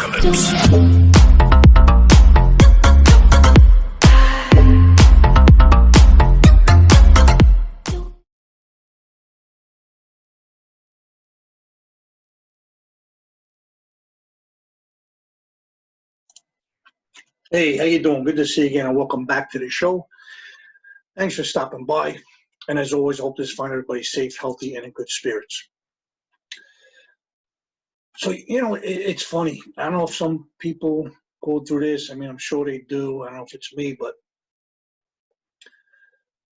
Apocalypse. Hey, how you doing? Good to see you again, and welcome back to the show. Thanks for stopping by. And as always, hope to find everybody safe, healthy, and in good spirits. So, it's funny. I don't know if some people go through this. I mean, I'm sure they do. I don't know if it's me, but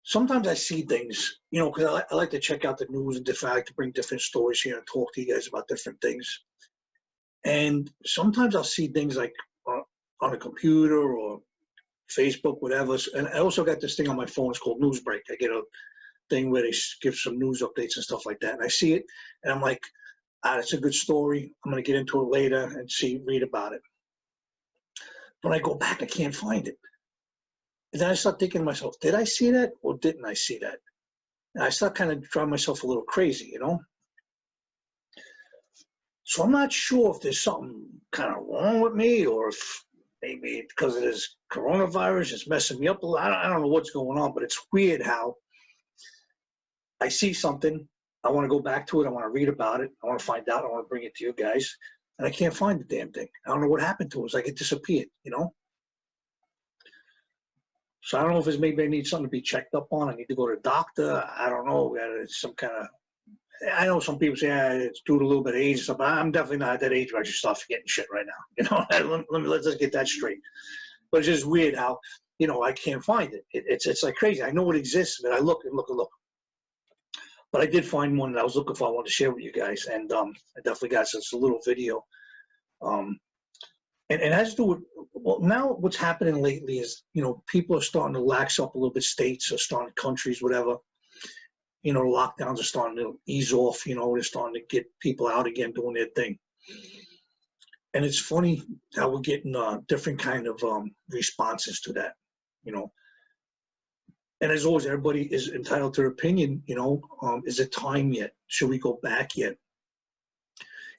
sometimes I see things, because I like to check out the news and different, I like to bring different stories here and talk to you guys about different things. And sometimes I'll see things like on a computer or Facebook, whatever. And I also got this thing on my phone. It's called Newsbreak. I get a thing where they give some news updates and stuff like that. And I see it, and I'm like, it's a good story. I'm going to get into it later and read about it. When I go back, I can't find it. And then I start thinking to myself, did I see that or didn't I see that? And I start kind of driving myself a little crazy, So I'm not sure if there's something kind of wrong with me, or if maybe because of this coronavirus it's messing me up a little. I don't know what's going on, but it's weird how I see something, I want to go back to it, I want to read about it, I want to find out, I want to bring it to you guys, and I can't find the damn thing. I don't know what happened to it. It's like it disappeared, So I don't know if it's maybe I need something to be checked up on. I need to go to the doctor. I don't know. It's some kind of, I know some people say it's due to a little bit of age or something. I'm definitely not at that age where I should start forgetting shit right now. Let's just get that straight. But it's just weird how, I can't find it. It's like crazy. I know it exists, but I look and look and look. But I did find one that I was looking for. I wanted to share with you guys, and I definitely got just a little video. And it has to do with, well, now what's happening lately is, people are starting to lax up a little bit. States are starting, countries, whatever. Lockdowns are starting to ease off. They're starting to get people out again doing their thing. And it's funny how we're getting different kind of responses to that. And as always, everybody is entitled to their opinion. Is it time yet? Should we go back yet?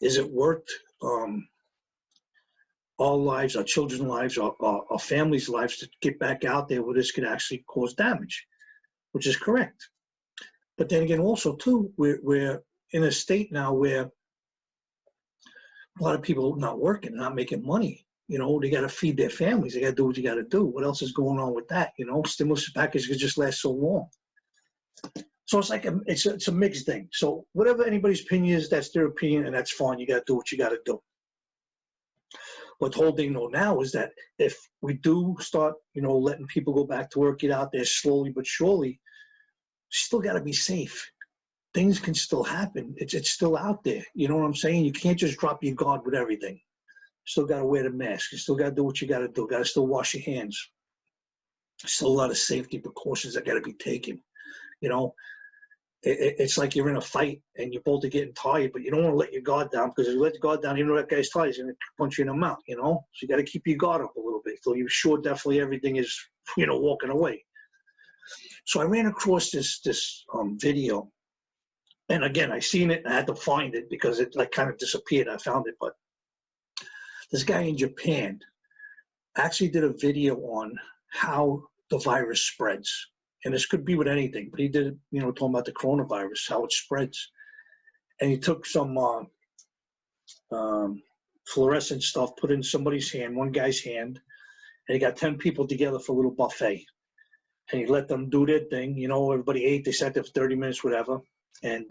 Is it worth our lives, our children's lives, our families' lives to get back out there where this could actually cause damage, which is correct. But then again, also too, we're in a state now where a lot of people are not working, not making money. They got to feed their families. They got to do what you got to do. What else is going on with that? Stimulus package could just last so long. So it's like it's a mixed thing. So whatever anybody's opinion is, that's their opinion, and that's fine. You got to do what you got to do. But the whole thing now is that if we do start, letting people go back to work, get out there slowly but surely, still got to be safe. Things can still happen. It's still out there. You know what I'm saying? You can't just drop your guard with everything. Still got to wear the mask. You still got to do what you got to do. Got to still wash your hands. Still a lot of safety precautions that got to be taken. It's like you're in a fight and you're both getting tired, but you don't want to let your guard down, because if you let your guard down, that guy's tired, he's going to punch you in the mouth, So you got to keep your guard up a little bit so you're sure definitely everything is, walking away. So I ran across this video. And again, I seen it and I had to find it because it kind of disappeared. I found it, but this guy in Japan actually did a video on how the virus spreads. And this could be with anything, but he did it, talking about the coronavirus, how it spreads. And he took some fluorescent stuff, put in somebody's hand, one guy's hand, and he got 10 people together for a little buffet. And he let them do their thing. Everybody ate, they sat there for 30 minutes, whatever. And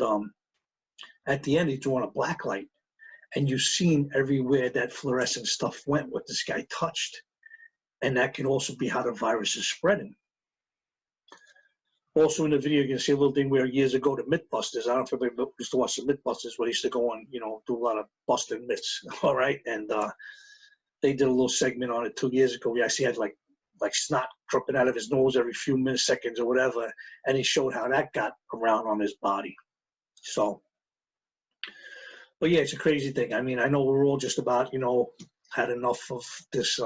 at the end, he threw on a black light. And you've seen everywhere that fluorescent stuff went, what this guy touched. And that can also be how the virus is spreading. Also in the video, you can see a little thing where years ago, the Mythbusters, I don't know if everybody used to watch the Mythbusters, where they used to go on, do a lot of busting myths, all right? And they did a little segment on it 2 years ago. He actually had like snot dripping out of his nose every few minutes, seconds, or whatever. And he showed how that got around on his body. So, but yeah, it's a crazy thing. I mean, I know we're all just about, had enough of this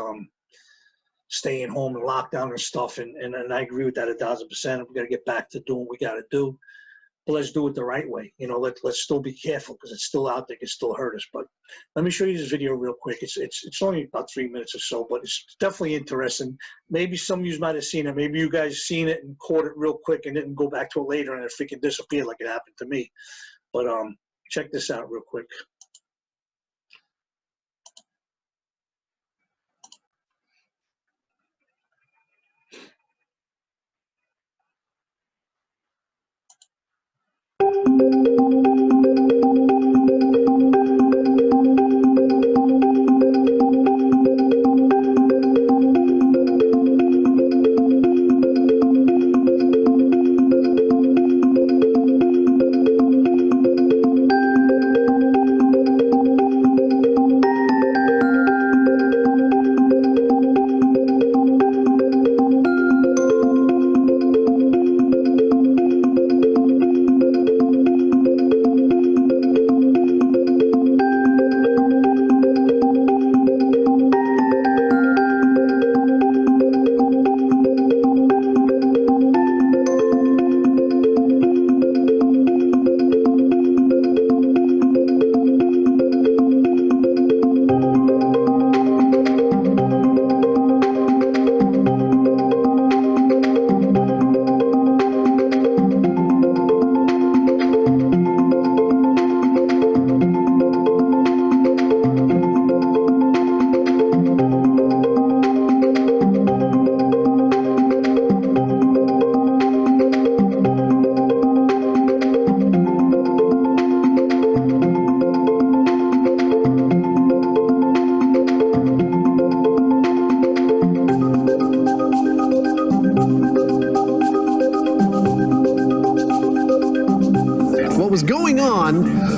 staying home and lockdown and stuff. And I agree with that 1,000%. We got to get back to doing what we got to do. but let's do it the right way. You know, let's still be careful because it's still out there, it can still hurt us. But let me show you this video real quick. It's only about 3 minutes or so, but it's definitely interesting. Maybe some of you might have seen it. Maybe you guys seen it and caught it real quick and didn't go back to it later and it freaking disappeared like it happened to me. But check this out real quick.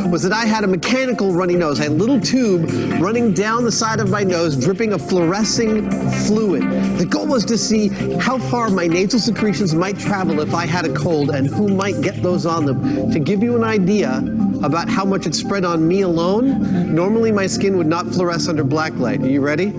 Was that I had a mechanical runny nose. I had a little tube running down the side of my nose, dripping a fluorescing fluid. The goal was to see how far my nasal secretions might travel if I had a cold and who might get those on them. To give you an idea about how much it spread on me alone, normally my skin would not fluoresce under black light. Are you ready?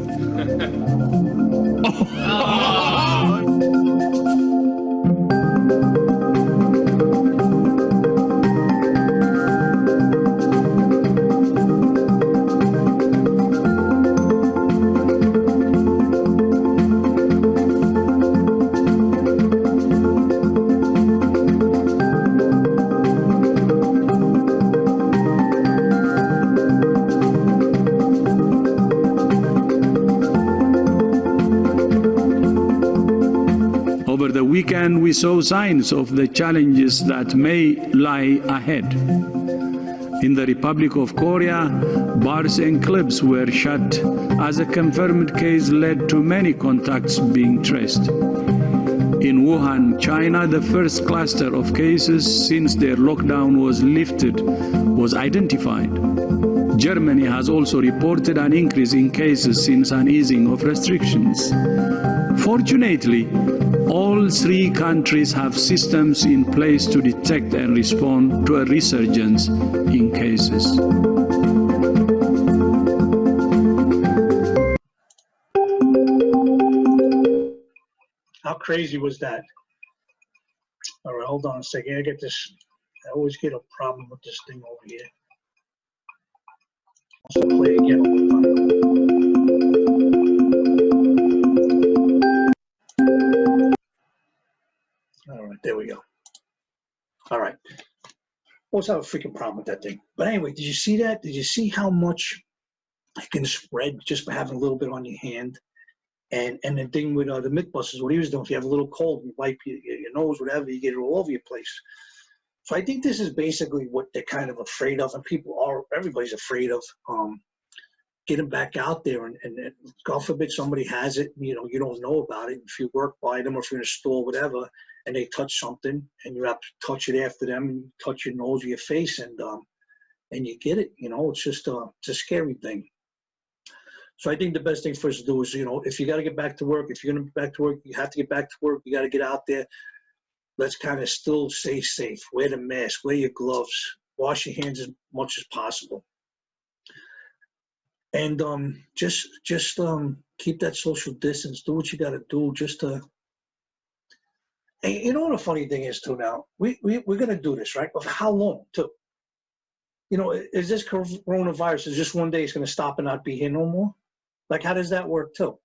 Over the weekend, we saw signs of the challenges that may lie ahead. In the Republic of Korea, bars and clubs were shut as a confirmed case led to many contacts being traced. In Wuhan, China, the first cluster of cases since their lockdown was lifted was identified. Germany has also reported an increase in cases since an easing of restrictions. Fortunately, all three countries have systems in place to detect and respond to a resurgence in cases. How crazy was that? All right, hold on a second. I get this. I always get a problem with this thing over here. Let's play again one more time. All right, there we go. All right. Always have a freaking problem with that thing. But anyway, did you see that? Did you see how much it can spread just by having a little bit on your hand? And the thing with the Mythbusters, what he was doing, if you have a little cold, you wipe your nose, whatever, you get it all over your place. So I think this is basically what they're kind of afraid of, and everybody's afraid of getting back out there. And God forbid somebody has it, you know, you don't know about it. If you work by them or if you're in a store, whatever, and they touch something, and you have to touch it after them, and you touch your nose or your face, and you get it. You know, it's just it's a scary thing. So I think the best thing for us to do is, you know, if you got to get back to work, if you're going to get back to work, you have to get back to work. You got to get out there. Let's kind of still stay safe. Wear the mask, wear your gloves, wash your hands as much as possible. And just keep that social distance. Do what you got to do just to, And you know what the funny thing is too now? We're going to do this, right? But for how long too? You know, is this coronavirus, is just one day it's going to stop and not be here no more? Like, how does that work too?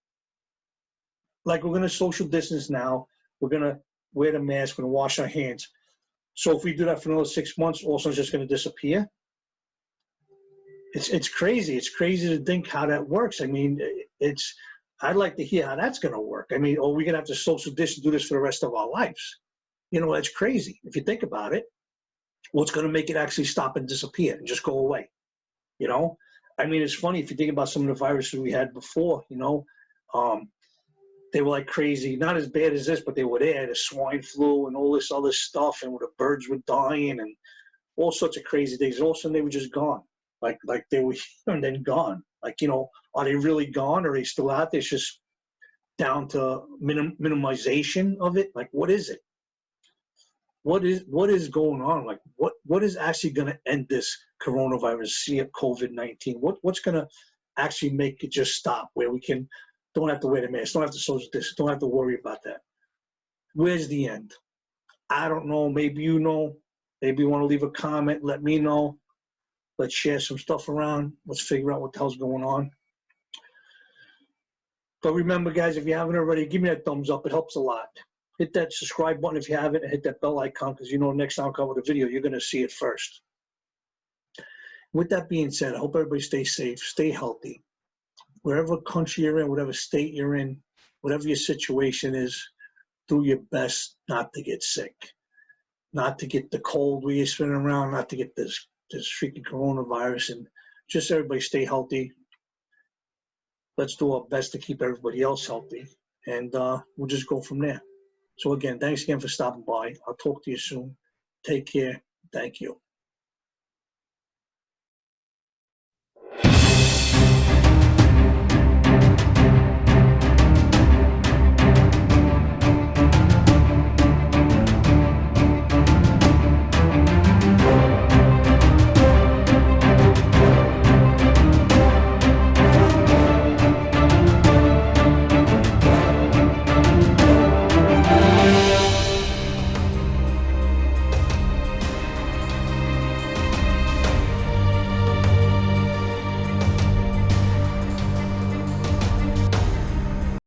Like, we're going to social distance now. We're going to wear the mask. We're going to wash our hands. So if we do that for another 6 months, also it's just going to disappear? It's crazy. It's crazy to think how that works. I mean, I'd like to hear how that's going to work. I mean, we're going to have to social distance, do this for the rest of our lives. You know, that's crazy. If you think about it, what's going to make it actually stop and disappear and just go away? You know, I mean, it's funny if you think about some of the viruses we had before, you know, they were like crazy, not as bad as this, but they were there, the swine flu and all this other stuff, and where the birds were dying and all sorts of crazy things. All of a sudden they were just gone. Like they were here and then gone. Like, you know, are they really gone? Or are they still out there? It's just down to minimization of it. Like, what is it? What is going on? Like, what is actually going to end this coronavirus, see it, COVID-19? What's going to actually make it just stop, where we don't have to wear the mask, don't have to social distance, don't have to worry about that? Where's the end? I don't know. Maybe you know. Maybe you want to leave a comment. Let me know. Let's share some stuff around. Let's figure out what the hell's going on. But remember, guys, if you haven't already, give me that thumbs up. It helps a lot. Hit that subscribe button if you haven't, and hit that bell icon, because you know next time I come with a video, you're going to see it first. With that being said, I hope everybody stays safe, stay healthy. Wherever country you're in, whatever state you're in, whatever your situation is, do your best not to get sick, not to get the cold where you're spinning around, not to get this freaking coronavirus, and just everybody stay healthy. Let's do our best to keep everybody else healthy, and we'll just go from there. So again, thanks again for stopping by. I'll talk to you soon. Take care. Thank you.